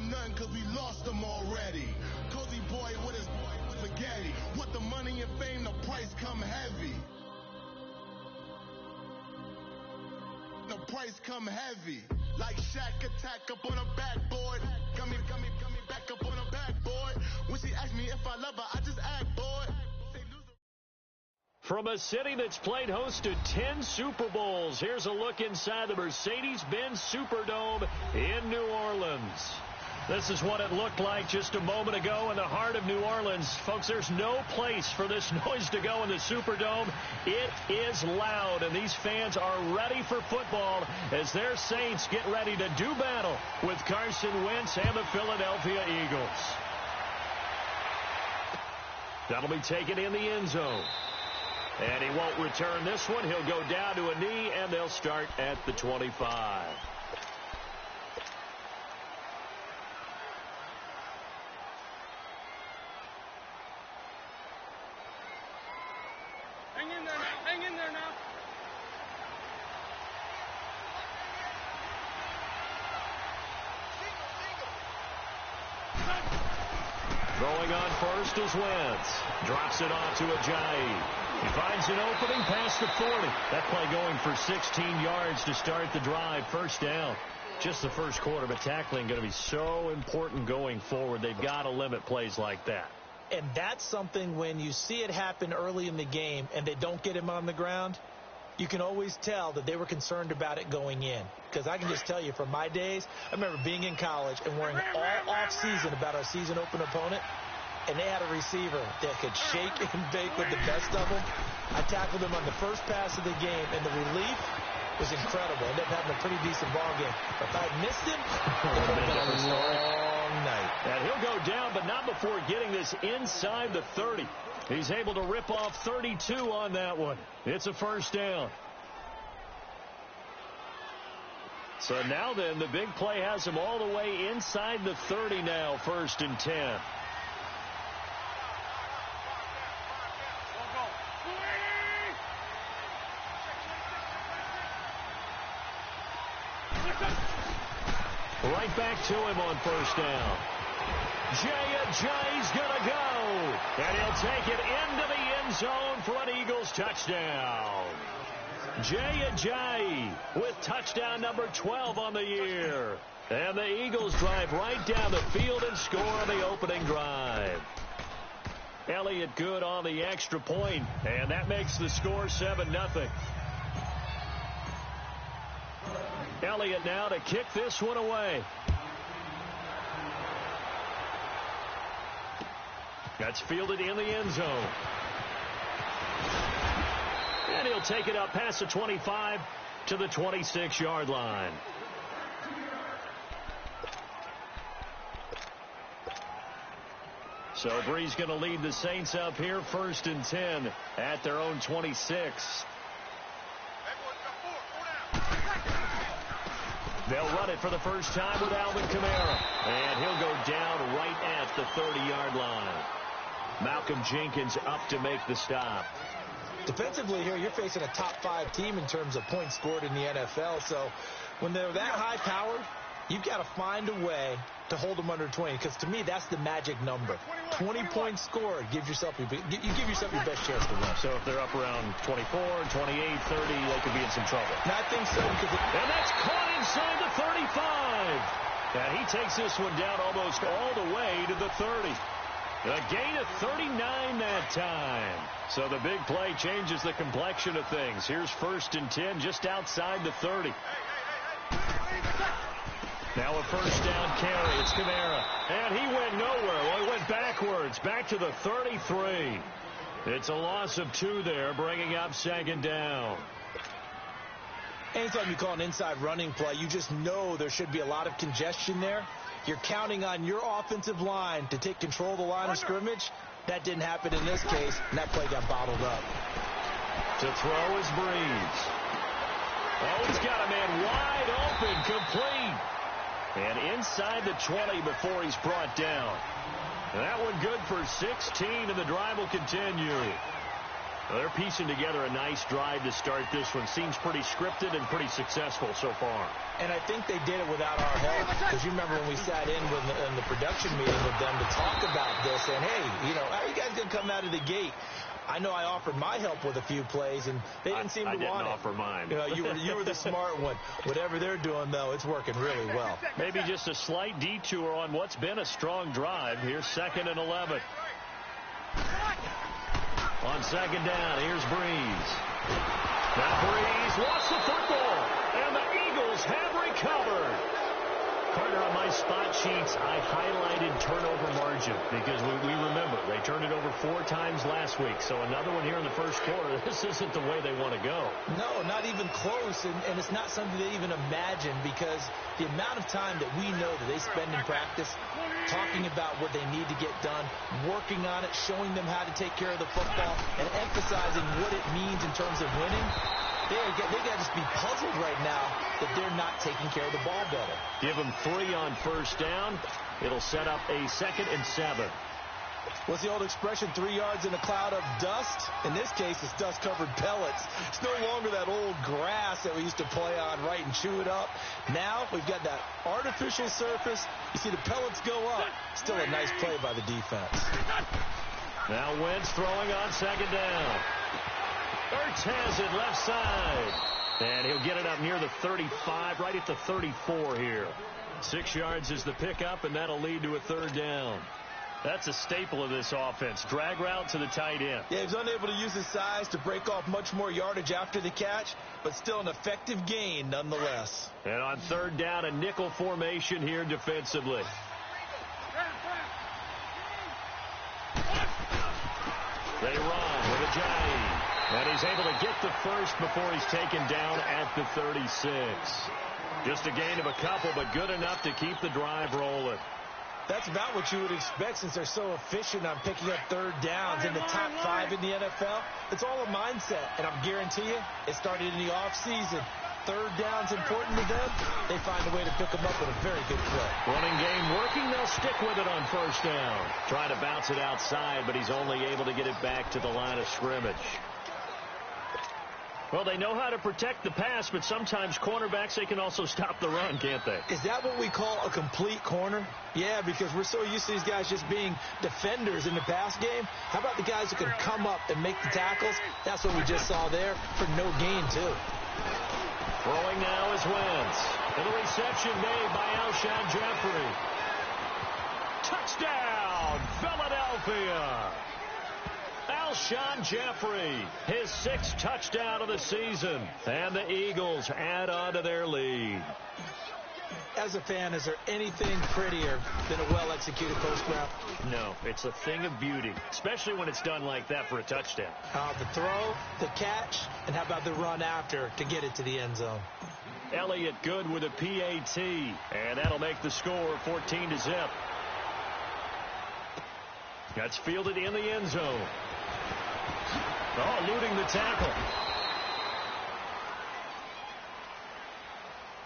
them nothing cause we lost them already. Cozy boy with his spaghetti. With the money and fame, the price come heavy. The price come heavy. Like Shaq attack up on a backboard. Got me back up on a backboard. When she asked me if I love her, I just act bored. From a city that's played host to 10 Super Bowls, here's a look inside the Mercedes-Benz Superdome in New Orleans. This is what it looked like just a moment ago in the heart of New Orleans. Folks, there's no place for this noise to go in the Superdome. It is loud, and these fans are ready for football as their Saints get ready to do battle with Carson Wentz and the Philadelphia Eagles. That'll be taken in the end zone. And he won't return this one. He'll go down to a knee, and they'll start at the 25. Hang in there now. Hang in there now. Throwing on first is Wentz. Drops it off to Ajayi. He finds an opening past the 40. That play going for 16 yards to start the drive. First down. Just the first quarter, but tackling going to be so important going forward. They've got to limit plays like that. And that's something when you see it happen early in the game and they don't get him on the ground, you can always tell that they were concerned about it going in. Because I can just tell you from my days, I remember being in college and worrying all off-season about our season opener opponent. And they had a receiver that could shake and bake with the best of them. I tackled him on the first pass of the game, and the relief was incredible. Ended up having a pretty decent ball game. But if I had missed him, it would have been a long night. And he'll go down, but not before getting this inside the 30. He's able to rip off 32 on that one. It's a first down. So now then, the big play has him all the way inside the 30 now, 1st and 10. Right back to him on first down. Jay's going to go. And he'll take it into the end zone for an Eagles touchdown. Jay with touchdown number 12 on the year. And the Eagles drive right down the field and score on the opening drive. Elliott good on the extra point, and that makes the score 7-0. Elliott now to kick this one away. That's fielded in the end zone. And he'll take it up past the 25 to the 26-yard line. So Bree's going to lead the Saints up here, 1st and 10 at their own 26. They'll run it for the first time with Alvin Kamara. And he'll go down right at the 30-yard line. Malcolm Jenkins up to make the stop. Defensively here, you're facing a top-5 team in terms of points scored in the NFL. So when they're that high-powered, you've got to find a way to hold them under 20. Because to me, that's the magic number. 20 points scored. You give yourself your best chance to win. So if they're up around 24, 28, 30, they could be in some trouble. And I think so. And that's caught inside the 35. And he takes this one down almost all the way to the 30. A gain of 39 that time. So the big play changes the complexion of things. Here's 1st and 10 just outside the 30. Now a first down carry. It's Kamara. And he went nowhere. Well, he went backwards. Back to the 33. It's a loss of 2 there, bringing up 2nd down. Anytime you call an inside running play, you just know there should be a lot of congestion there. You're counting on your offensive line to take control of the line of scrimmage. That didn't happen in this case, and that play got bottled up. To throw is Breeze. Oh, he's got a man wide open, complete. And inside the 20 before he's brought down. That one good for 16, and the drive will continue. Well, they're piecing together a nice drive to start this one. Seems pretty scripted and pretty successful so far. And I think they did it without our help. Because you remember when we sat in the production meeting with them to talk about this. And, hey, how are you guys going to come out of the gate? I know I offered my help with a few plays, and they didn't seem to want it. I didn't offer mine. You were the smart one. Whatever they're doing, though, it's working really well. Maybe just a slight detour on what's been a strong drive. Here's 2nd and 11. On 2nd down, here's Breeze. Now Breeze lost the football, and the Eagles have recovered. Carter, on my spot sheets, I highlighted turnover margin because we remember they turned it over 4 times last week. So another one here in the first quarter. This isn't the way they want to go. No, not even close. And it's not something they even imagine because the amount of time that we know that they spend in practice talking about what they need to get done, working on it, showing them how to take care of the football, and emphasizing what it means in terms of winning. They got to just be puzzled right now that they're not taking care of the ball better. Give them 3 on first down. It'll set up a 2nd and 7. What's the old expression, 3 yards in a cloud of dust? In this case, it's dust-covered pellets. It's no longer that old grass that we used to play on, right, and chew it up. Now we've got that artificial surface. You see the pellets go up. Still a nice play by the defense. Now Wentz throwing on 2nd down. Ertz has it left side. And he'll get it up near the 35, right at the 34 here. 6 yards is the pickup, and that'll lead to a 3rd down. That's a staple of this offense. Drag route to the tight end. Yeah, he was unable to use his size to break off much more yardage after the catch, but still an effective gain nonetheless. And on 3rd down, a nickel formation here defensively. They run with Ajayi. And he's able to get the first before he's taken down at the 36. Just a gain of a couple, but good enough to keep the drive rolling. That's about what you would expect since they're so efficient on picking up 3rd downs in the top 5 in the NFL. It's all a mindset, and I'm guarantee you it started in the offseason. 3rd down's important to them. They find a way to pick them up with a very good play. Running game working. They'll stick with it on 1st down. Trying to bounce it outside, but he's only able to get it back to the line of scrimmage. Well, they know how to protect the pass, but sometimes cornerbacks, they can also stop the run, can't they? Is that what we call a complete corner? Yeah, because we're so used to these guys just being defenders in the pass game. How about the guys who can come up and make the tackles? That's what we just saw there for no gain, too. Throwing now is Wentz. And the reception made by Alshon Jeffrey. Touchdown, Philadelphia. Alshon Jeffrey, his 6th touchdown of the season. And the Eagles add on to their lead. As a fan, is there anything prettier than a well-executed post route? No, it's a thing of beauty, especially when it's done like that for a touchdown. The throw, the catch, and how about the run after to get it to the end zone? Elliott good with a PAT, and that'll make the score 14-0. That's fielded in the end zone. Oh, eluding the tackle.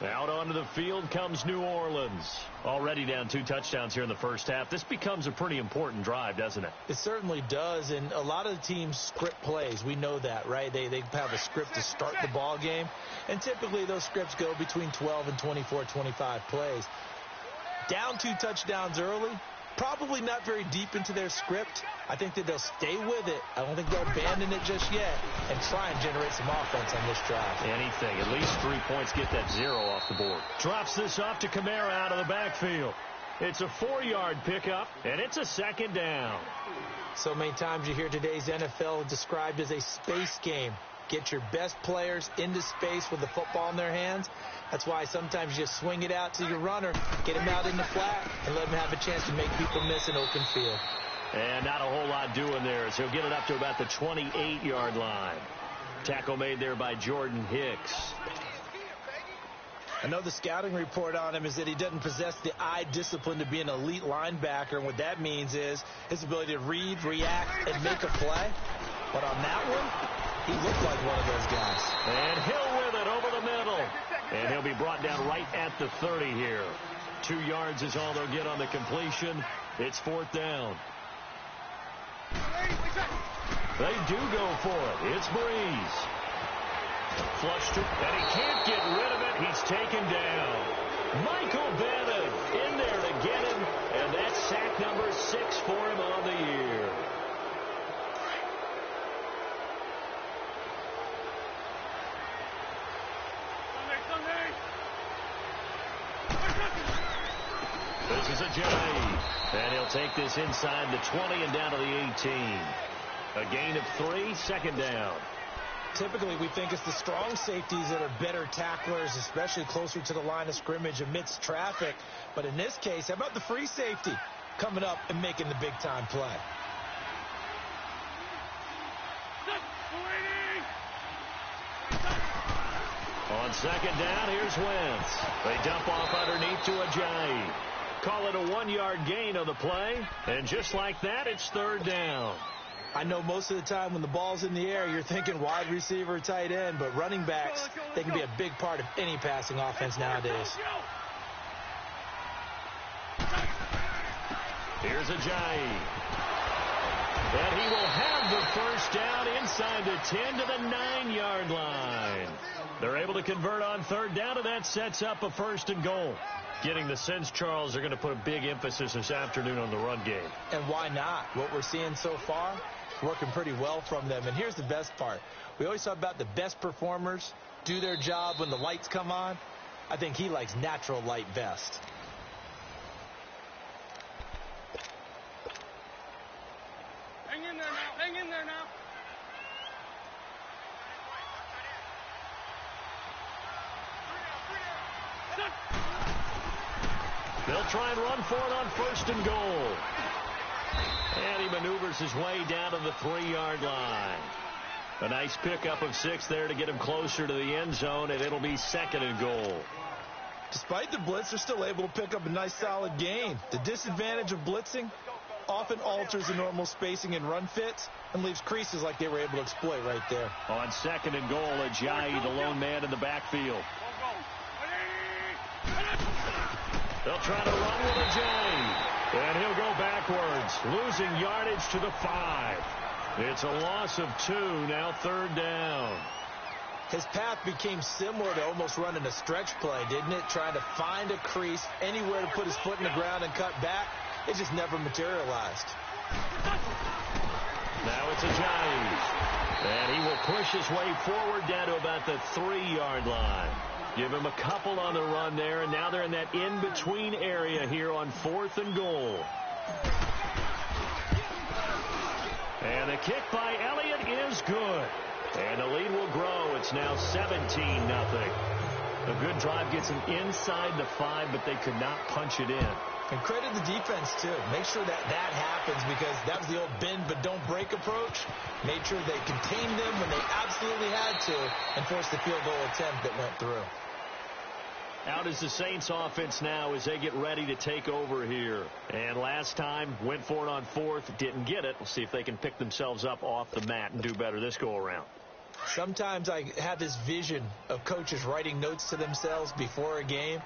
Out onto the field comes New Orleans. Already down 2 touchdowns here in the first half. This becomes a pretty important drive, doesn't it? It certainly does, and a lot of the teams script plays. We know that, right? They have a script to start the ball game, and typically those scripts go between 12 and 24, 25 plays. Down 2 touchdowns early, probably not very deep into their script. I think that they'll stay with it. I don't think they'll abandon it just yet and try and generate some offense on this drive. Anything. At least 3 points. Get that 0 off the board. Drops this off to Kamara out of the backfield. It's a 4-yard pickup, and it's a 2nd down. So many times you hear today's NFL described as a space game. Get your best players into space with the football in their hands. That's why sometimes you just swing it out to your runner, get him out in the flat, and let him have a chance to make people miss an open field. And not a whole lot doing there as he'll get it up to about the 28-yard line. Tackle made there by Jordan Hicks. I know the scouting report on him is that he doesn't possess the eye discipline to be an elite linebacker, and what that means is his ability to read, react, and make a play. But on that one, he looked like one of those guys. And Hill with it over the middle. And he'll be brought down right at the 30 here. 2 yards is all they'll get on the completion. It's 4th down. They do go for it. It's Breeze. Flushed it, and he can't get rid of it. He's taken down. Michael Bennett in there to get him, and that's sack number 6 for him on the year. This is a J, and he'll take this inside the 20 and down to the 18. A gain of 3, second down. Typically, we think it's the strong safeties that are better tacklers, especially closer to the line of scrimmage amidst traffic. But in this case, how about the free safety coming up and making the big-time play? On second down, here's Wentz. They dump off underneath to Ajayi. Call it a 1-yard gain on the play. And just like that, it's third down. I know most of the time when the ball's in the air, you're thinking wide receiver, tight end, but running backs, they can be a big part of any passing offense nowadays. Here's Ajayi. And he will have the first down inside the 10 to the 9-yard line. They're able to convert on third down, and that sets up a first and goal. Getting the sense, Charles, they're going to put a big emphasis this afternoon on the run game. And why not? What we're seeing so far, it's working pretty well from them. And here's the best part. We always talk about the best performers do their job when the lights come on. I think he likes natural light best. Hang in there now. Hang in there now. They'll try and run for it on first and goal. And he maneuvers his way down to the 3-yard line. A nice pickup of 6 there to get him closer to the end zone, and it'll be second and goal. Despite the blitz, they're still able to pick up a nice solid gain. The disadvantage of blitzing often alters the normal spacing and run fits and leaves creases like they were able to exploit right there. On second and goal, Ajayi, the lone man in the backfield. They'll try to run with Ajayi, and he'll go backwards, losing yardage to the 5. It's a loss of 2, now third down. His path became similar to almost running a stretch play, didn't it? Trying to find a crease, anywhere to put his foot in the ground and cut back. It just never materialized. Now it's Ajayi, and he will push his way forward down to about the 3-yard line. Give him a couple on the run there, and now they're in that in-between area here on 4th and goal. And the kick by Elliott is good. And the lead will grow. It's now 17-0. A good drive gets them inside the 5, but they could not punch it in. And credit the defense, too. Make sure that happens, because that was the old bend but don't break approach. Made sure they contained them when they absolutely had to and forced the field goal attempt that went through. Out is the Saints offense now as they get ready to take over here. And last time, went for it on 4th, didn't get it. We'll see if they can pick themselves up off the mat and do better this go-around. Sometimes I have this vision of coaches writing notes to themselves before a game.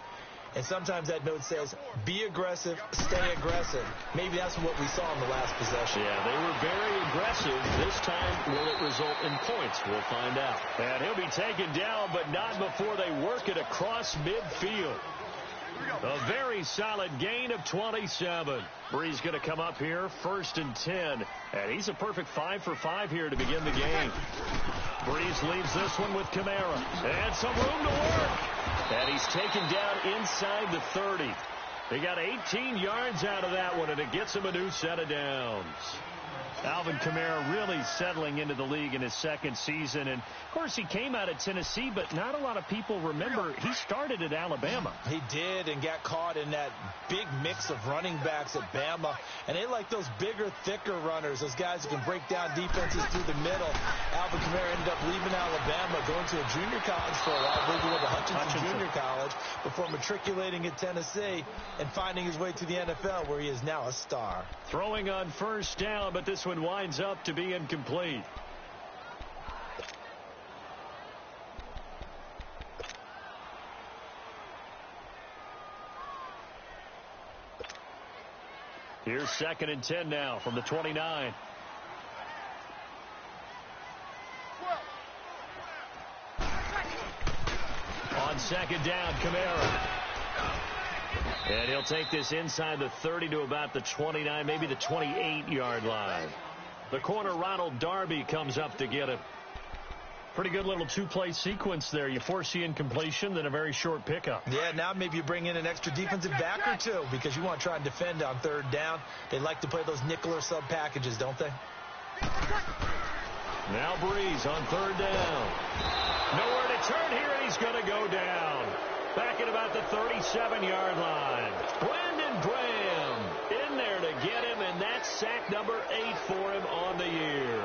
And sometimes that note says, be aggressive, stay aggressive. Maybe that's what we saw in the last possession. Yeah, they were very aggressive. This time, will it result in points? We'll find out. And he'll be taken down, but not before they work it across midfield. A very solid gain of 27. Breeze going to come up here, 1st and 10. And he's a perfect 5 for 5 here to begin the game. Breeze leaves this one with Kamara. And some room to work. And he's taken down inside the 30. They got 18 yards out of that one, and it gets him a new set of downs. Alvin Kamara really settling into the league in his 2nd season. And, of course, he came out of Tennessee, but not a lot of people remember he started at Alabama. He did, and got caught in that big mix of running backs at Bama. And they like those bigger, thicker runners, those guys who can break down defenses through the middle. Alvin Kamara ended up leaving Alabama, going to a junior college for a while, moving to Hutchinson Junior College, before matriculating at Tennessee and finding his way to the NFL, where he is now a star. Throwing on 1st down, but this one winds up to be incomplete. Here's 2nd and 10 now from the 29. second down, Kamara. And he'll take this inside the 30 to about the 29, maybe the 28-yard line. The corner, Ronald Darby, comes up to get him. Pretty good little two-play sequence there. You force the incompletion, then a very short pickup. Yeah, now maybe you bring in an extra defensive back or two because you want to try and defend on third down. They like to play those nickel or sub packages, don't they? Now Breeze on third down. Nowhere to turn here, and he's going to go down. Back at about the 37-yard line. Brandon Graham in there to get him, and that's sack number 8 for him on the year.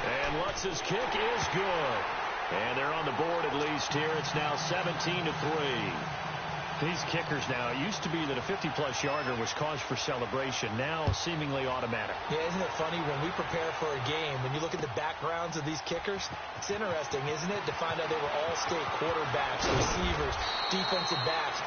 And Lutz's kick is good. And they're on the board at least here. It's now 17-3. These kickers now, it used to be that a 50-plus yarder was cause for celebration. Now seemingly automatic. Yeah, isn't it funny when we prepare for a game, when you look at the backgrounds of these kickers, it's interesting, isn't it, to find out they were all-state quarterbacks, receivers, defensive backs,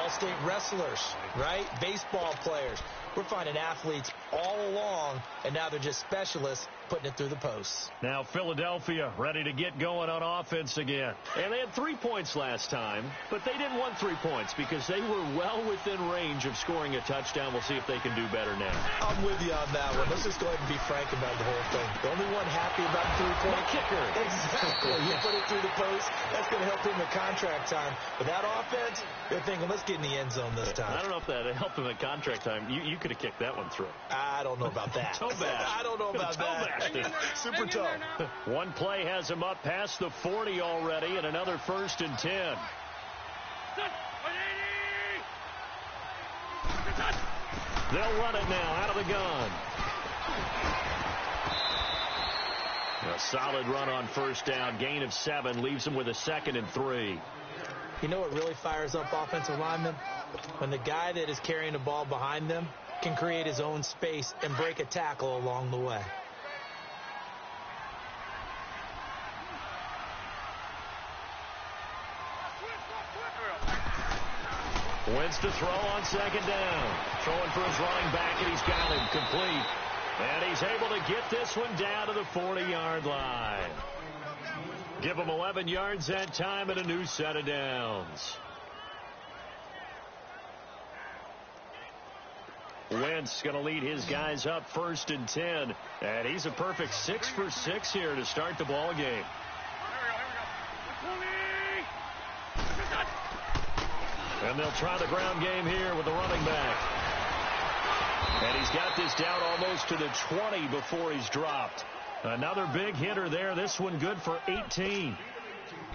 all-state wrestlers, right? Baseball players. We're finding athletes all along, and now they're just specialists putting it through the posts. Now Philadelphia ready to get going on offense again. And they had 3 points last time, but they didn't want 3 points because they were well within range of scoring a touchdown. We'll see if they can do better now. I'm with you on that one. Let's just go ahead and be frank about the whole thing. The only one happy about the 3-point kicker. Exactly. You put it through the post. That's going to help him at contract time. But that offense, they're thinking, let's get in the end zone this time. I don't know if that helped him at contract time. You could have kicked that one through. I don't know about that. Toe bash. I don't know about that. Super toe. One play has him up past the 40 already, and another 1st and 10. They'll run it now out of the gun. A solid run on first down. Gain of 7 leaves them with a 2nd and 3. You know what really fires up offensive linemen? When the guy that is carrying the ball behind them can create his own space and break a tackle along the way. Wentz to throw on second down. Throwing for his running back, and he's got him complete. And he's able to get this one down to the 40-yard line. Give him 11 yards that time and a new set of downs. Wentz going to lead his guys up 1st and 10. And he's a perfect 6 for 6 here to start the ball game. And they'll try the ground game here with the running back. And he's got this down almost to the 20 before he's dropped. Another big hitter there. This one good for 18.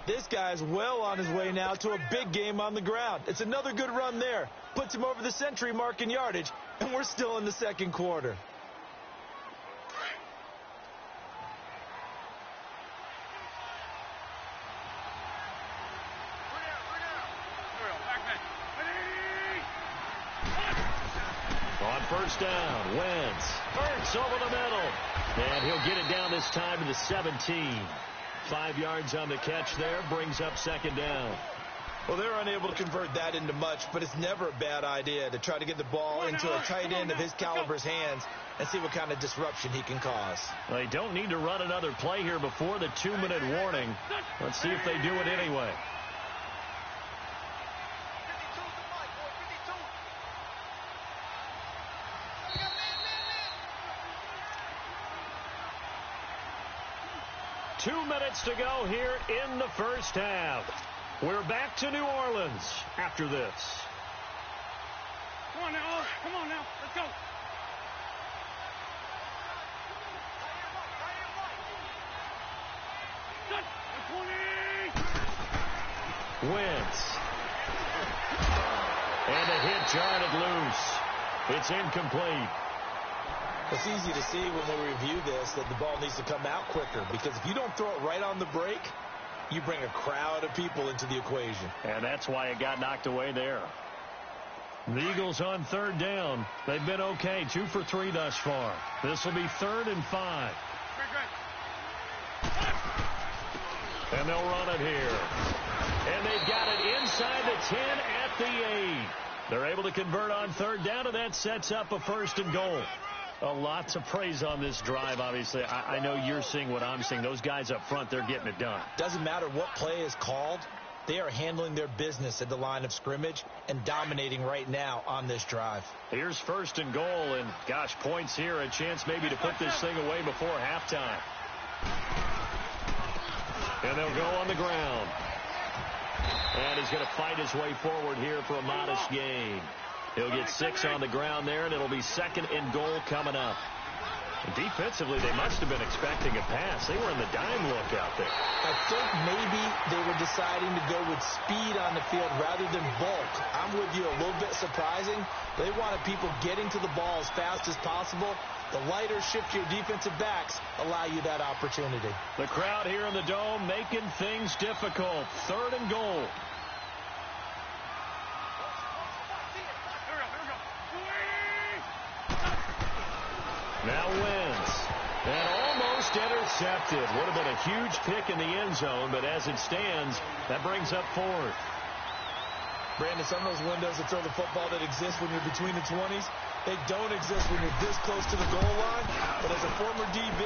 This guy's well on his way now to a big game on the ground. It's another good run there. Puts him over the century mark in yardage, and we're still in the second quarter. On first down, Wentz. Hurts over the middle. And he'll get it down this time to the 17. 5 yards on the catch there. Brings up second down. Well, they're unable to convert that into much, but it's never a bad idea to try to get the ball into a tight end of his caliber's hands and see what kind of disruption he can cause. They don't need to run another play here before the 2-minute warning. Let's see if they do it anyway. Two minutes to go here in the first half. We're back to New Orleans after this. Come on now. Come on now. Let's go. Wentz. And a hit jarred it loose. It's incomplete. It's easy to see when we review this that the ball needs to come out quicker, because if you don't throw it right on the break, you bring a crowd of people into the equation. And that's why it got knocked away there. The Eagles on third down. They've been okay, 2 for 3 thus far. This will be 3rd and 5. And they'll run it here. And they've got it inside the 10 at the 8. They're able to convert on third down, and that sets up a 1st and goal. A lot to praise on this drive, obviously. I know you're seeing what I'm seeing. Those guys up front, they're getting it done. Doesn't matter what play is called. They are handling their business at the line of scrimmage and dominating right now on this drive. Here's 1st and goal, and gosh, points here, a chance maybe to put this thing away before halftime. And they'll go on the ground. And he's going to fight his way forward here for a modest gain. He'll get 6 on the ground there, and it'll be 2nd and goal coming up. And defensively, they must have been expecting a pass. They were in the dime look out there. I think maybe they were deciding to go with speed on the field rather than bulk. I'm with you, a little bit surprising. They wanted people getting to the ball as fast as possible. The lighter, shiftier defensive backs allow you that opportunity. The crowd here in the Dome making things difficult. 3rd and goal. Now Wentz. And almost intercepted. Would have been a huge pick in the end zone, but as it stands, that brings up 4th. Brandon, some of those windows that throw the football that exist when you're between the 20s, they don't exist when you're this close to the goal line. But as a former DB,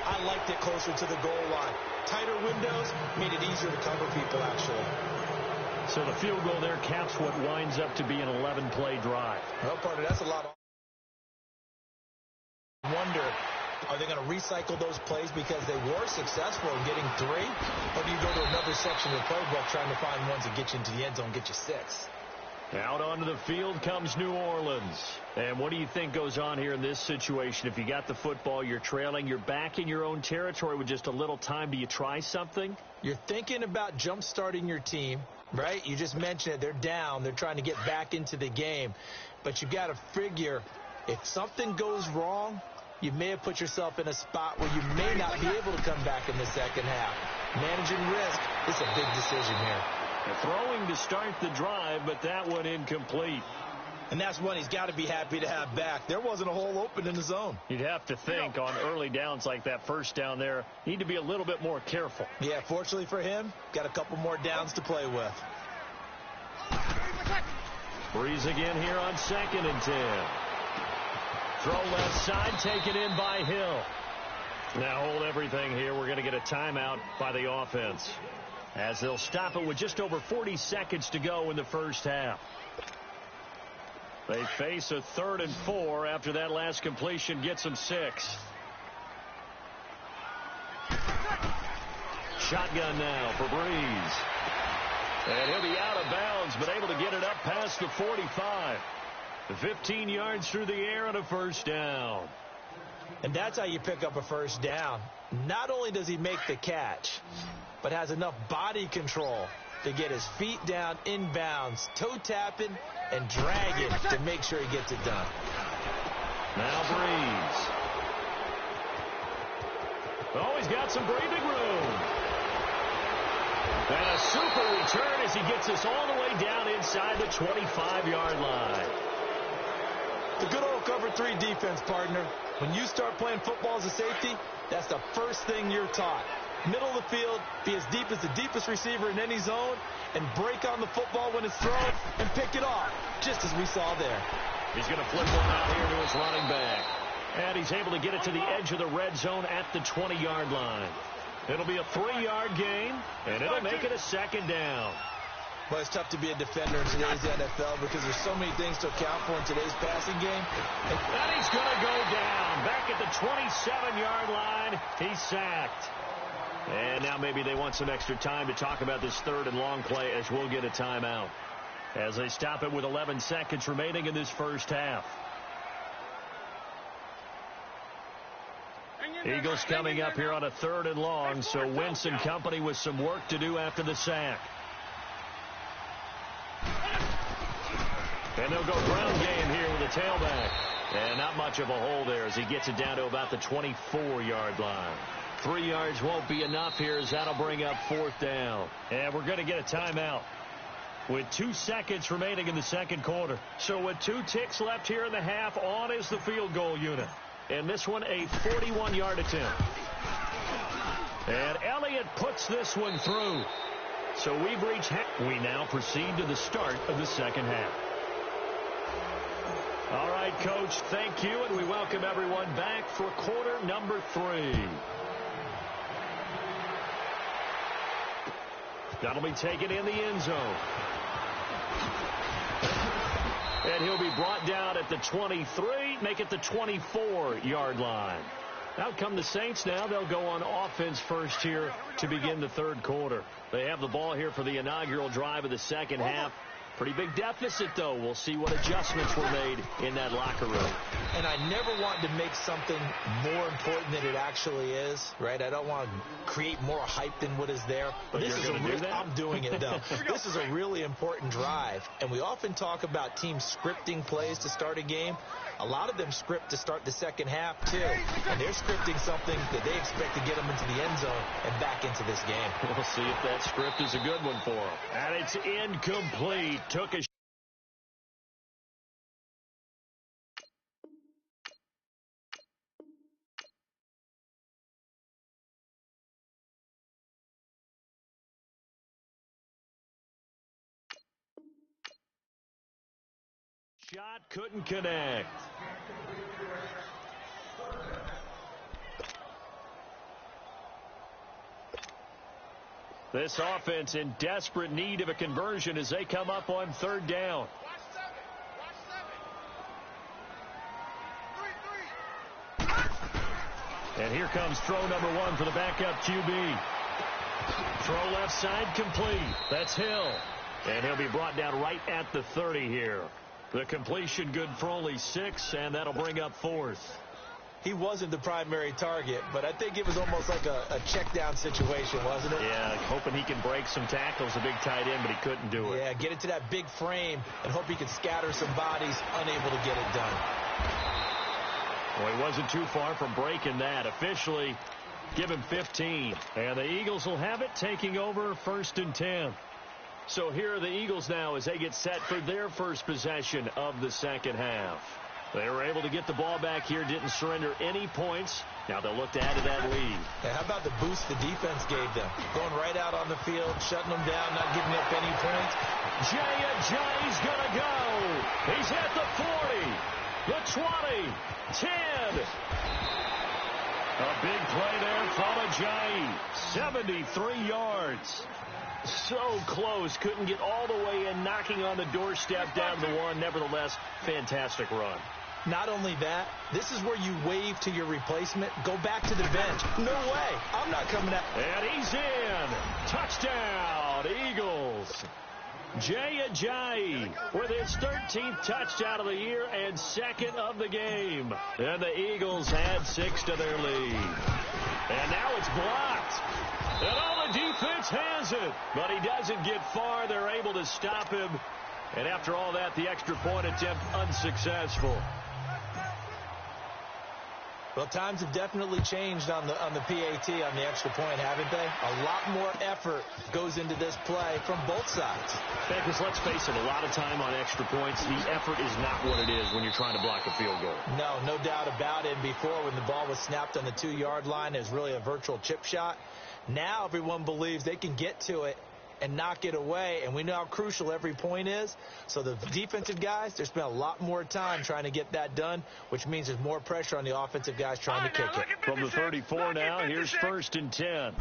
I liked it closer to the goal line. Tighter windows made it easier to cover people, actually. So the field goal there caps what winds up to be an 11-play drive. Well, partner, that's a lot of wonder, are they going to recycle those plays because they were successful in getting 3? Or do you go to another section of the playbook trying to find ones that get you into the end zone, get you 6? Out onto the field comes New Orleans. And what do you think goes on here in this situation? If you got the football, you're trailing, you're back in your own territory with just a little time. Do you try something? You're thinking about jump-starting your team, right? You just mentioned it. They're down. They're trying to get back into the game. But you got to figure, if something goes wrong, you may have put yourself in a spot where you may not be able to come back in the second half. Managing risk is a big decision here. Throwing to start the drive, but that one incomplete. And that's one he's got to be happy to have back. There wasn't a hole open in the zone. You'd have to think on early downs like that first down there, need to be a little bit more careful. Yeah, fortunately for him, got a couple more downs to play with. Breeze again here on 2nd and 10. Throw left side, taken in by Hill. Now hold everything here. We're going to get a timeout by the offense, as they'll stop it with just over 40 seconds to go in the first half. They face a 3rd and 4 after that last completion gets them 6. Shotgun now for Breeze. And he'll be out of bounds, but able to get it up past the 45. 15 yards through the air and a first down. And that's how you pick up a first down. Not only does he make the catch, but has enough body control to get his feet down inbounds, toe tapping and dragging to make sure he gets it done. Now Breeze. Oh, he's got some breathing room. And a super return as he gets us all the way down inside the 25-yard line. The good old cover 3 defense, partner. When you start playing football as a safety, that's the first thing you're taught. Middle of the field, be as deep as the deepest receiver in any zone, and break on the football when it's thrown and pick it off, just as we saw there. He's going to flip one out here to his running back. And he's able to get it to the edge of the red zone at the 20-yard line. It'll be a 3-yard gain, and it'll make it a 2nd down. Well, it's tough to be a defender in today's NFL because there's so many things to account for in today's passing game. And he's going to go down. Back at the 27-yard line, he's sacked. And now maybe they want some extra time to talk about this 3rd and long play as we'll get a timeout, as they stop it with 11 seconds remaining in this first half. Eagles coming up here on a 3rd and long, so Wentz and company with some work to do after the sack. And they'll go ground game here with a tailback. And not much of a hole there as he gets it down to about the 24-yard line. 3 yards won't be enough here as that'll bring up 4th down. And we're going to get a timeout with 2 seconds remaining in the second quarter. So with 2 ticks left here in the half, on is the field goal unit. And this one a 41-yard attempt. And Elliott puts this one through. So we've reached half. We now proceed to the start of the second half. All right, Coach, thank you, and we welcome everyone back for quarter number 3. That'll be taken in the end zone. And he'll be brought down at the 23, make it the 24-yard line. Out come the Saints now. They'll go on offense first here to begin the third quarter. They have the ball here for the inaugural drive of the second half. Pretty big deficit, though. We'll see what adjustments were made in that locker room. And I never want to make something more important than it actually is, right? I don't want to create more hype than what is there. But this is I'm doing it, though. This is a really important drive. And we often talk about teams scripting plays to start a game. A lot of them script to start the second half, too. And they're scripting something that they expect to get them into the end zone and back into this game. We'll see if that script is a good one for them. And it's incomplete. Took a shot, couldn't connect. This offense in desperate need of a conversion as they come up on third down. And here comes throw number 1 for the backup QB. Throw left side complete. That's Hill. And he'll be brought down right at the 30 here. The completion good for only 6, and that'll bring up 4th. He wasn't the primary target, but I think it was almost like a check-down situation, wasn't it? Yeah, hoping he can break some tackles, a big tight end, but he couldn't do it. Yeah, get into that big frame and hope he can scatter some bodies, unable to get it done. Well, he wasn't too far from breaking that. Officially, give him 15. And the Eagles will have it, taking over 1st and 10. So here are the Eagles now as they get set for their first possession of the second half. They were able to get the ball back here, didn't surrender any points. Now they'll look to add to that lead. Yeah, how about the boost the defense gave them? Going right out on the field, shutting them down, not giving up any points. Jay's going to go. He's at the 40, the 20, 10. A big play there from Ajayi. 73 yards. So close, couldn't get all the way in, knocking on the doorstep down the 1. Nevertheless, fantastic run. Not only that, this is where you wave to your replacement. Go back to the bench. No way. I'm not coming out. And he's in. Touchdown, Eagles. Jay Ajayi with his 13th touchdown of the year and 2nd of the game. And the Eagles add 6 to their lead. And now it's blocked. And all the defense has it. But he doesn't get far. They're able to stop him. And after all that, the extra point attempt unsuccessful. Well, times have definitely changed on the PAT, on the extra point, haven't they? A lot more effort goes into this play from both sides. Because let's face it, a lot of time on extra points, the effort is not what it is when you're trying to block a field goal. No doubt about it. And before, when the ball was snapped on the 2-yard line, it was really a virtual chip shot. Now everyone believes they can get to it and knock it away, and we know how crucial every point is. So the defensive guys, they spent a lot more time trying to get that done, which means there's more pressure on the offensive guys trying to kick it. From the 34 now, here's 1st and 10.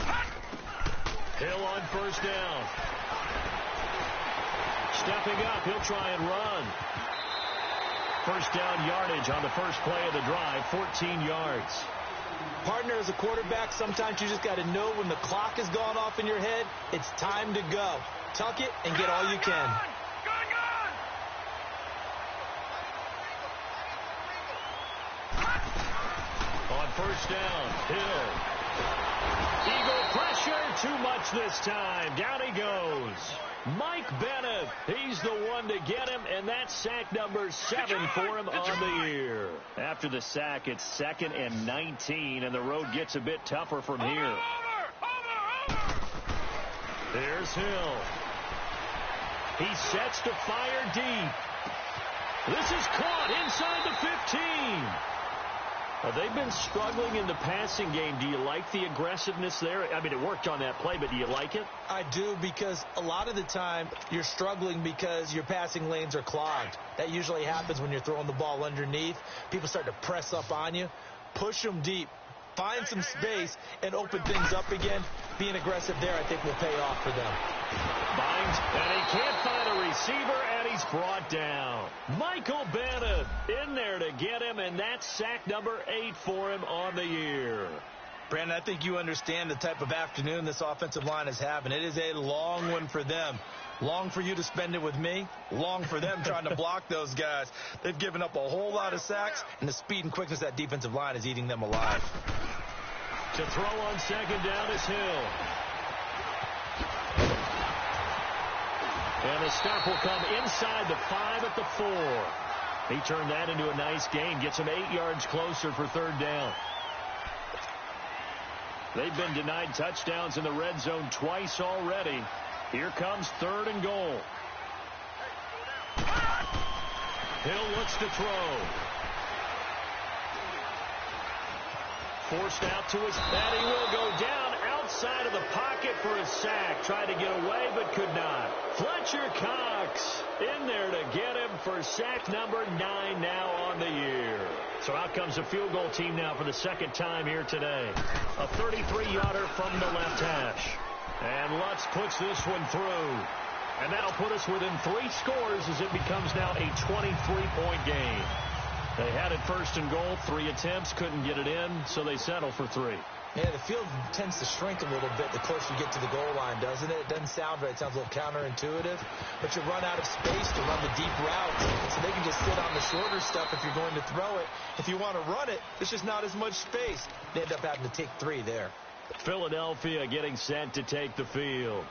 Hill on 1st down. Stepping up, he'll try and run. 1st down yardage on the first play of the drive, 14 yards. Partner, as a quarterback, sometimes you just got to know when the clock has gone off in your head, it's time to go. Tuck it and get all you can. On 1st down, Hill. Eagle pressure, too much this time. Down he goes. Mike Bennett, he's the one to get him, and that's sack number 7 for him on the year. After the sack, it's 2nd and 19, and the road gets a bit tougher from here. There's Hill. He sets to fire deep. This is caught inside the 15. They've been struggling in the passing game. Do you like the aggressiveness there? I mean, it worked on that play, but do you like it? I do, because a lot of the time you're struggling because your passing lanes are clogged. That usually happens when you're throwing the ball underneath. People start to press up on you. Push them deep. Find some space and open things up again. Being aggressive there, I think, will pay off for them. Binds, and he can't find a receiver, and he's brought down. Michael Bannon in there to get him, and that's sack number 8 for him on the year. Brandon, I think you understand the type of afternoon this offensive line is having. It is a long one for them. Long for you to spend it with me. Long for them trying to block those guys. They've given up a whole lot of sacks, and the speed and quickness of that defensive line is eating them alive. To throw on second down is Hill. And the stop will come inside the 5 at the 4. He turned that into a nice gain. Gets him 8 yards closer for third down. They've been denied touchdowns in the red zone twice already. Here comes 3rd and goal. Hill looks to throw. Forced out to his, and he will go down outside of the pocket for a sack. Tried to get away, but could not. Fletcher Cox in there to get him for sack number 9 now on the year. So out comes a field goal team now for the second time here today. A 33-yarder from the left hash. And Lutz puts this one through. And that'll put us within 3 scores as it becomes now a 23-point game. They had it 1st and goal, 3 attempts, couldn't get it in, so they settle for 3. Yeah, the field tends to shrink a little bit the closer you get to the goal line, doesn't it? It doesn't sound right. It sounds a little counterintuitive. But you run out of space to run the deep routes, so they can just sit on the shorter stuff if you're going to throw it. If you want to run it, there's just not as much space. They end up having to take 3 there. Philadelphia getting set to take the field.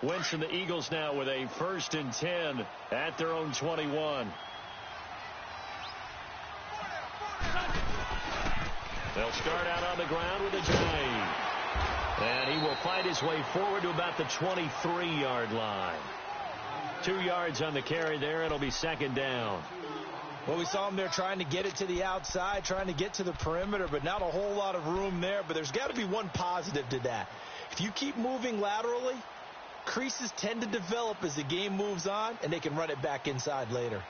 Wentz and the Eagles now with a 1st and 10 at their own 21. They'll start out on the ground with a Ajayi. And he will fight his way forward to about the 23-yard line. 2 yards on the carry there. It'll be 2nd down. Well, we saw him there trying to get it to the outside, trying to get to the perimeter, but not a whole lot of room there. But there's got to be one positive to that. If you keep moving laterally, creases tend to develop as the game moves on, and they can run it back inside later.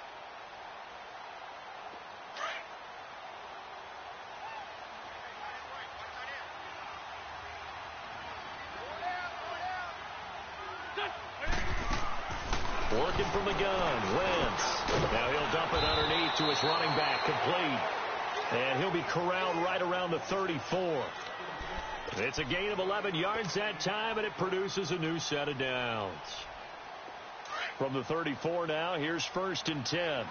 Working from the gun, Wentz. Now he'll dump it underneath to his running back, complete. And he'll be corralled right around the 34. It's a gain of 11 yards that time, and it produces a new set of downs. From the 34 now, here's 1st and 10.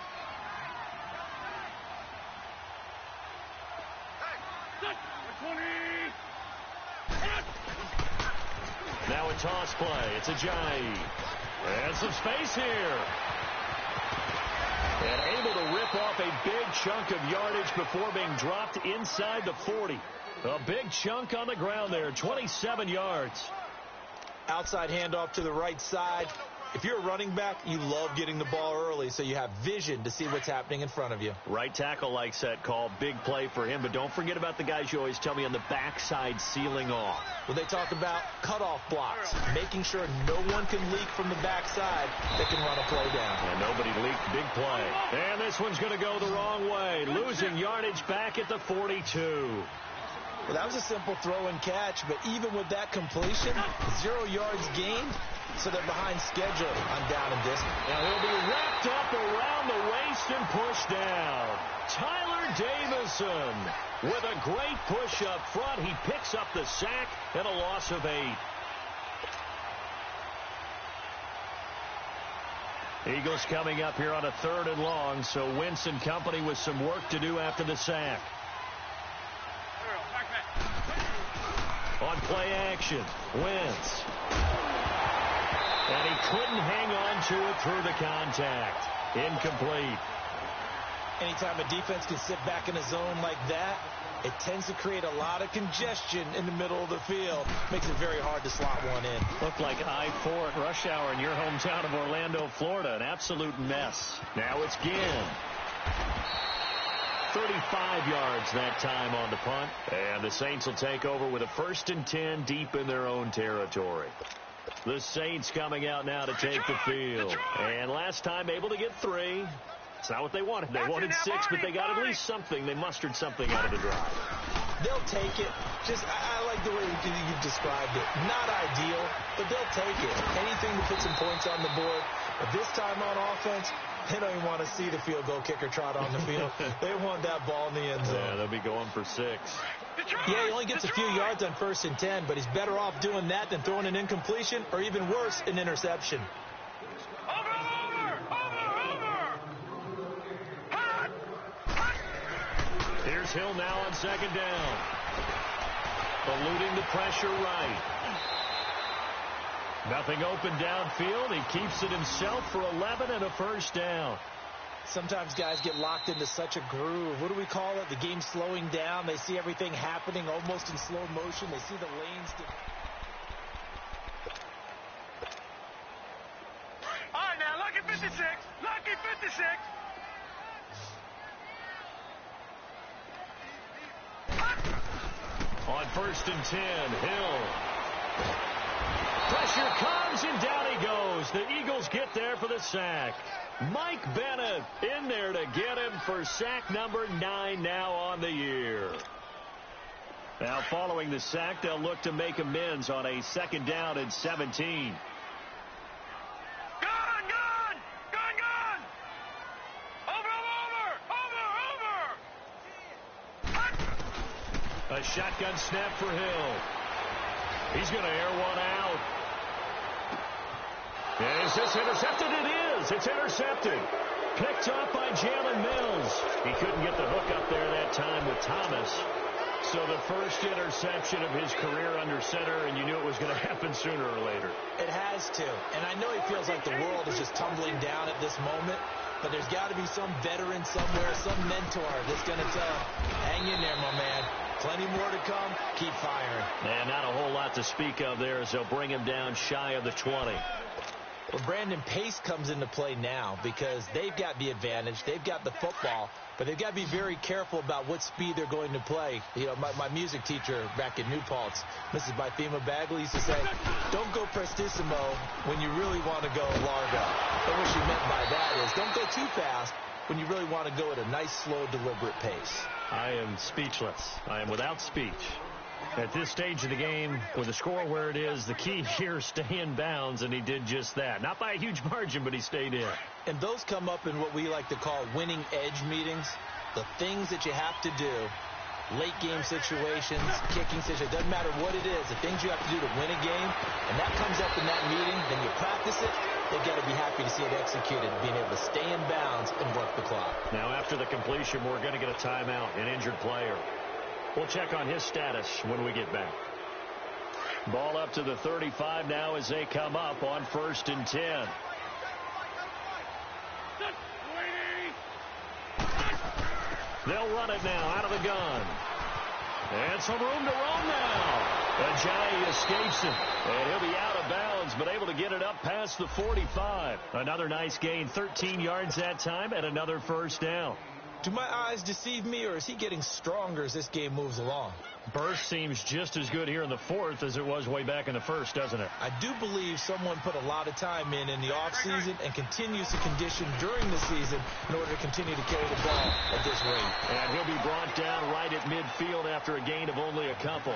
Now a toss play. It's Ajayi. And some space here. And able to rip off a big chunk of yardage before being dropped inside the 40. A big chunk on the ground there, 27 yards. Outside handoff to the right side. If you're a running back, you love getting the ball early so you have vision to see what's happening in front of you. Right tackle likes that call. Big play for him. But don't forget about the guys you always tell me on the backside sealing off. Well, they talk about cutoff blocks, making sure no one can leak from the backside that can run a play down. And nobody leaked. Big play. And this one's going to go the wrong way. Losing yardage back at the 42. Well, that was a simple throw and catch, but even with that completion, 0 yards gained, so they're behind schedule on down and distance. Now he'll be wrapped up around the waist and pushed down. Tyler Davison with a great push up front. He picks up the sack and a loss of 8. Eagles coming up here on a 3rd and long, so Wentz and company with some work to do after the sack. On play action, Wentz. And he couldn't hang on to it through the contact. Incomplete. Anytime a defense can sit back in a zone like that, it tends to create a lot of congestion in the middle of the field. Makes it very hard to slot one in. Looked like I-4 at rush hour in your hometown of Orlando, Florida. An absolute mess. Now it's Ginn. 35 yards that time on the punt. And the Saints will take over with a 1st and 10 deep in their own territory. The Saints coming out now to take the field. And last time able to get 3. It's not what they wanted. They wanted 6, but they got at least something. They mustered something out of the drive. They'll take it. I like the way you described it. Not ideal, but they'll take it. Anything to put some points on the board. But this time on offense, they don't even want to see the field goal kicker trot on the field. They want that ball in the end zone. Yeah, they'll be going for 6. Yeah, he only gets a few yards on 1st and 10, but he's better off doing that than throwing an incompletion or even worse, an interception. Here's Hill now on 2nd down. Eluding the pressure right. Nothing open downfield. He keeps it himself for 11 and a 1st down. Sometimes guys get locked into such a groove. What do we call it? The game's slowing down. They see everything happening almost in slow motion. They see the lanes. All right, now, lucky 56. Lucky 56. On 1st and 10, Hill. Pressure comes, and down he goes. The Eagles get there for the sack. Mike Bennett in there to get him for sack number 9 now on the year. Now following the sack, they'll look to make amends on a 2nd down and 17. A shotgun snap for Hill. He's going to air one out. Is this intercepted? It is. It's intercepted. Picked up by Jalen Mills. He couldn't get the hook up there that time with Thomas. So the first interception of his career under center, and you knew it was going to happen sooner or later. It has to. And I know he feels like the world is just tumbling down at this moment. But there's got to be some veteran somewhere, some mentor that's going to tell him, hang in there, my man. Plenty more to come. Keep firing. And not a whole lot to speak of there as they'll bring him down shy of the 20. Well, Brandon, pace comes into play now because they've got the advantage. They've got the football, but they've got to be very careful about what speed they're going to play. You know, my music teacher back in New Paltz, Mrs. Bythema Bagley, used to say, don't go prestissimo when you really want to go largo. And what she meant by that is don't go too fast when you really want to go at a nice, slow, deliberate pace. I am speechless. I am without speech. At this stage of the game, with the score where it is, the key here is stay in bounds, and he did just that. Not by a huge margin, but he stayed in. And those come up in what we like to call winning edge meetings. The things that you have to do, late game situations, kicking situations, doesn't matter what it is, the things you have to do to win a game, and that comes up in that meeting, then you practice it. They've got to be happy to see it executed, being able to stay in bounds and work the clock. Now, after the completion, we're going to get a timeout, an injured player. We'll check on his status when we get back. Ball up to the 35 now as they come up on 1st and 10. They'll run it now out of the gun. And some room to roam now. Ajayi escapes it. And he'll be out of bounds, but able to get it up past the 45. Another nice gain, 13 yards that time, and another 1st down. Do my eyes deceive me, or is he getting stronger as this game moves along? Burst seems just as good here in the 4th as it was way back in the 1st, doesn't it? I do believe someone put a lot of time in the offseason and continues to condition during the season in order to continue to carry the ball at this rate. And he'll be brought down right at midfield after a gain of only a couple.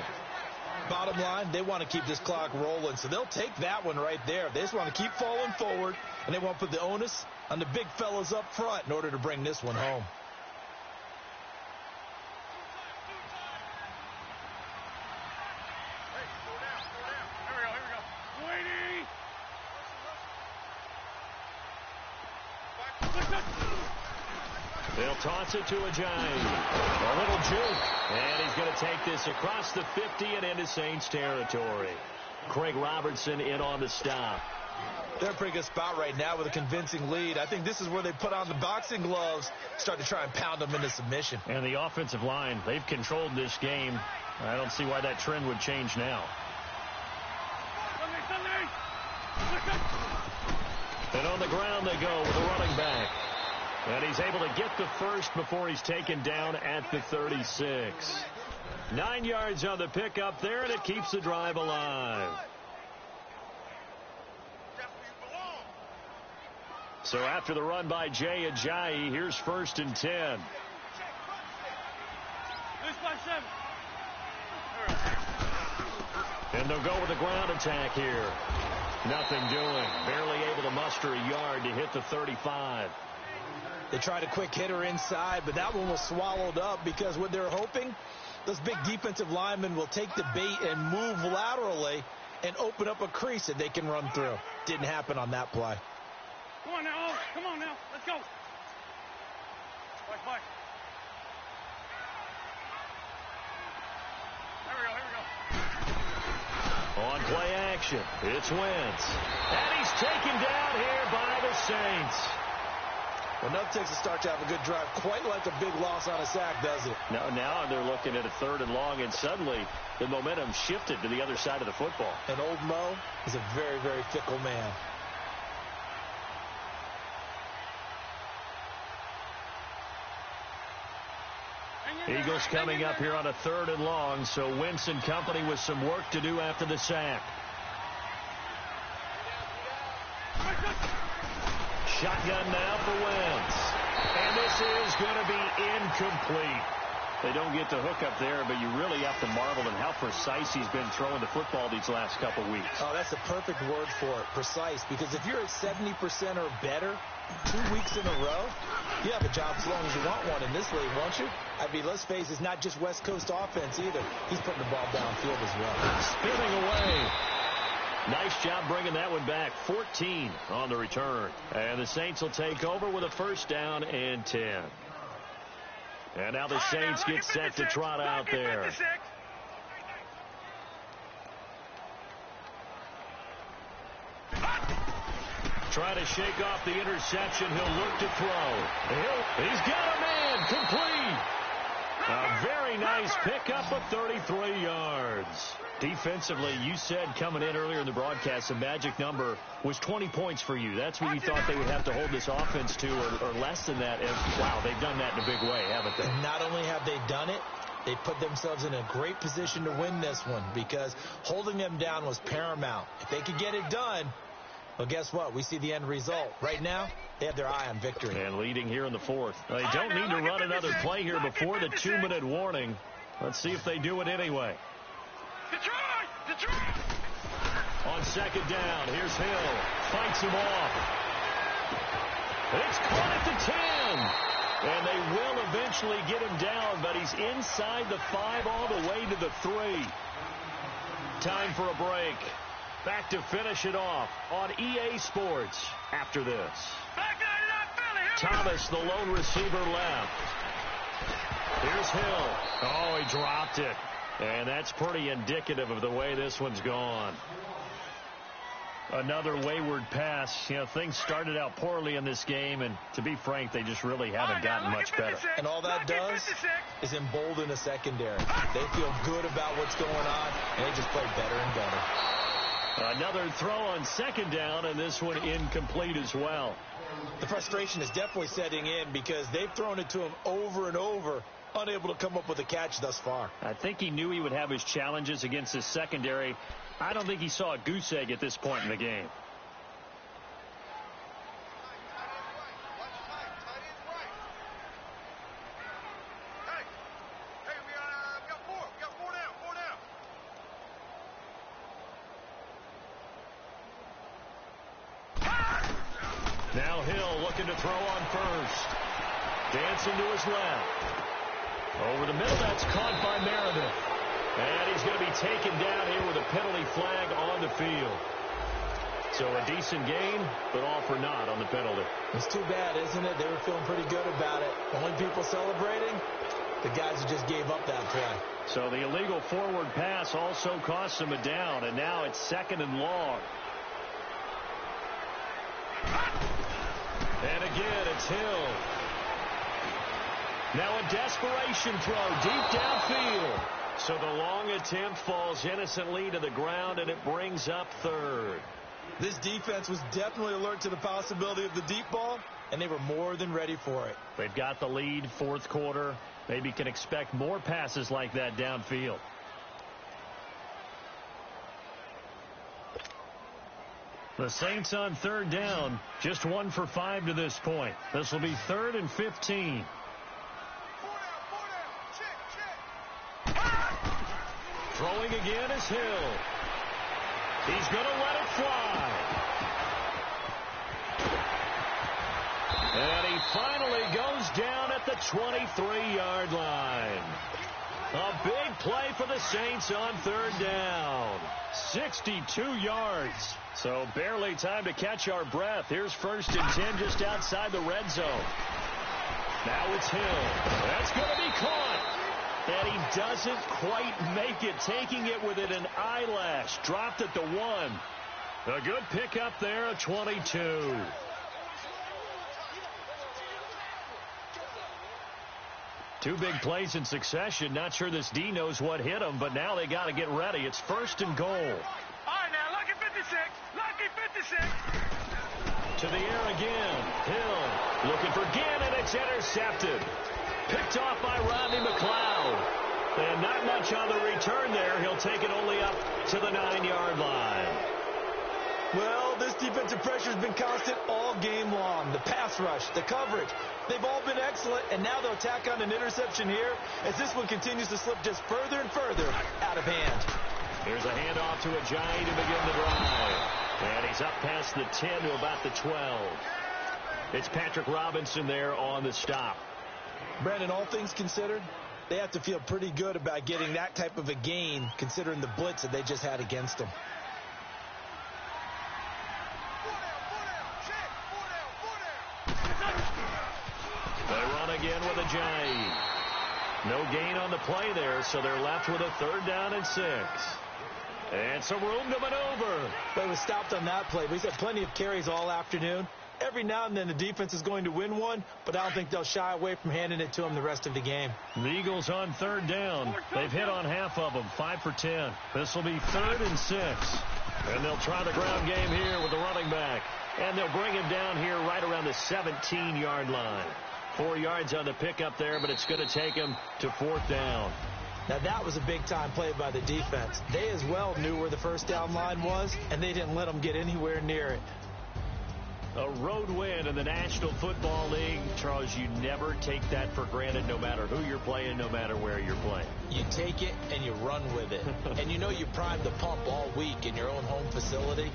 Bottom line, they want to keep this clock rolling, so they'll take that one right there. They just want to keep falling forward, and they want to put the onus on the big fellas up front in order to bring this one home. They'll toss it to Ajayi. A little juke. And he's going to take this across the 50 and into Saints territory. Craig Robertson in on the stop. They're in a pretty good spot right now with a convincing lead. I think this is where they put on the boxing gloves, start to try and pound them into submission. And the offensive line, they've controlled this game. I don't see why that trend would change now. And on the ground they go with a running back. And he's able to get the first before he's taken down at the 36. 9 yards on the pickup there, and it keeps the drive alive. So after the run by Jay Ajayi, here's 1st and 10. And they'll go with a ground attack here. Nothing doing. Barely able to muster a yard to hit the 35. They tried a quick hitter inside, but that one was swallowed up because what they're hoping, those big defensive linemen will take the bait and move laterally and open up a crease that they can run through. Didn't happen on that play. Come on now. Come on now. Let's go. Bye. Here we go. On play action, it's Wentz. And he's taken down here by the Saints. Well, nothing takes a start to have a good drive quite like a big loss on a sack, does it? Now they're looking at a 3rd and long, and suddenly the momentum shifted to the other side of the football. And old Mo is a very, very fickle man. Eagles coming up here on a 3rd and long, so Wentz and company with some work to do after the sack. Shotgun now for Wentz. And this is going to be incomplete. They don't get the hook up there, but you really have to marvel at how precise he's been throwing the football these last couple weeks. Oh, that's a perfect word for it, precise, because if you're at 70% or better 2 weeks in a row, you have a job as long as you want one in this league, won't you? I mean, let's face it, it's not just West Coast offense either. He's putting the ball downfield as well. Spinning away. Nice job bringing that one back. 14 on the return. And the Saints will take over with a 1st down and 10. And now the Saints get set to trot out there. Trying to shake off the interception. He'll look to throw. He's got a man. Complete. A very nice pickup of 33 yards. Defensively, you said coming in earlier in the broadcast, the magic number was 20 points for you. That's what you thought they would have to hold this offense to, or less than that. And, wow, they've done that in a big way, haven't they? Not only have they done it, they put themselves in a great position to win this one because holding them down was paramount. If they could get it done, well, guess what? We see the end result. Right now, they have their eye on victory. And leading here in the 4th. They don't need to run another play here before the 2-minute warning. Let's see if they do it anyway. Detroit! On 2nd down, here's Hill. Fights him off. It's caught at the 10. And they will eventually get him down, but he's inside the 5 all the way to the 3. Time for a break. Back to finish it off on EA Sports after this. Thomas, the lone receiver, left. Here's Hill. Oh, he dropped it. And that's pretty indicative of the way this one's gone. Another wayward pass. You know, things started out poorly in this game, and to be frank, they just really haven't gotten much better. And all that does is embolden the secondary. They feel good about what's going on, and they just play better and better. Another throw on 2nd down, and this one incomplete as well. The frustration is definitely setting in because they've thrown it to him over and over, unable to come up with a catch thus far. I think he knew he would have his challenges against his secondary. I don't think he saw a goose egg at this point in the game. Now Hill looking to throw on 1st. Dancing to his left. Over the middle, that's caught by Meredith. And he's going to be taken down here with a penalty flag on the field. So a decent game, but all for naught on the penalty. It's too bad, isn't it? They were feeling pretty good about it. Only people celebrating, the guys who just gave up that play. So the illegal forward pass also cost them a down, and now it's 2nd and long. And again, it's Hill. Now a desperation throw deep downfield. So the long attempt falls innocently to the ground, and it brings up 3rd. This defense was definitely alert to the possibility of the deep ball, and they were more than ready for it. They've got the lead, fourth quarter. Maybe can expect more passes like that downfield. The Saints on third down, just 1 for 5 to this point. This will be 3rd and 15. Throwing again is Hill. He's going to let it fly. And he finally goes down at the 23-yard line. A big play for the Saints on third down. 62 yards. So barely time to catch our breath. Here's 1st and 10 just outside the red zone. Now it's Hill. That's going to be caught. And he doesn't quite make it, taking it within an eyelash. Dropped at the 1. A good pickup there at 22. Two big plays in succession. Not sure this D knows what hit him, but now they got to get ready. It's 1st and goal. All right, now, lucky 56. Lucky 56. To the air again. Hill looking for Ginn, and it's intercepted. Picked off by Rodney McLeod. And not much on the return there. He'll take it only up to the 9-yard line. Well, this defensive pressure has been constant all game long. The pass rush, the coverage, they've all been excellent, and now they'll tack on an interception here as this one continues to slip just further and further out of hand. Here's a handoff to Ajayi to begin the drive. And he's up past the 10 to about the 12. It's Patrick Robinson there on the stop. Brandon, all things considered, they have to feel pretty good about getting that type of a gain considering the blitz that they just had against them. They run again with Ajayi. No gain on the play there, so they're left with a 3rd down and 6. And some room to maneuver. They was stopped on that play, but he's had plenty of carries all afternoon. Every now and then the defense is going to win one, but I don't think they'll shy away from handing it to him the rest of the game. The Eagles on 3rd down. They've hit on half of them, 5 for 10. This will be 3rd and 6. And they'll try the ground game here with the running back. And they'll bring him down here right around the 17-yard line. 4 yards on the pickup there, but it's going to take him to 4th down. Now, that was a big-time play by the defense. They as well knew where the first down line was, and they didn't let them get anywhere near it. A road win in the National Football League. Charles, you never take that for granted no matter who you're playing, no matter where you're playing. You take it and you run with it. And you know you primed the pump all week in your own home facility.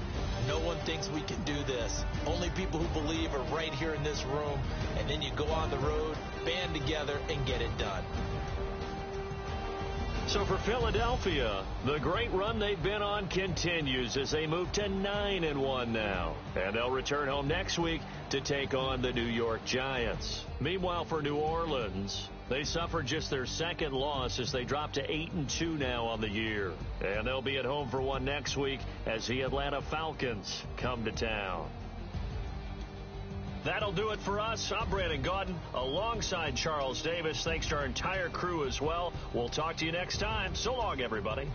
No one thinks we can do this. Only people who believe are right here in this room. And then you go on the road, band together, and get it done. So for Philadelphia, the great run they've been on continues as they move to 9-1 now. And they'll return home next week to take on the New York Giants. Meanwhile, for New Orleans, they suffered just their 2nd loss as they drop to 8-2 now on the year. And they'll be at home for one next week as the Atlanta Falcons come to town. That'll do it for us. I'm Brandon Gaudin alongside Charles Davis. Thanks to our entire crew as well. We'll talk to you next time. So long, everybody.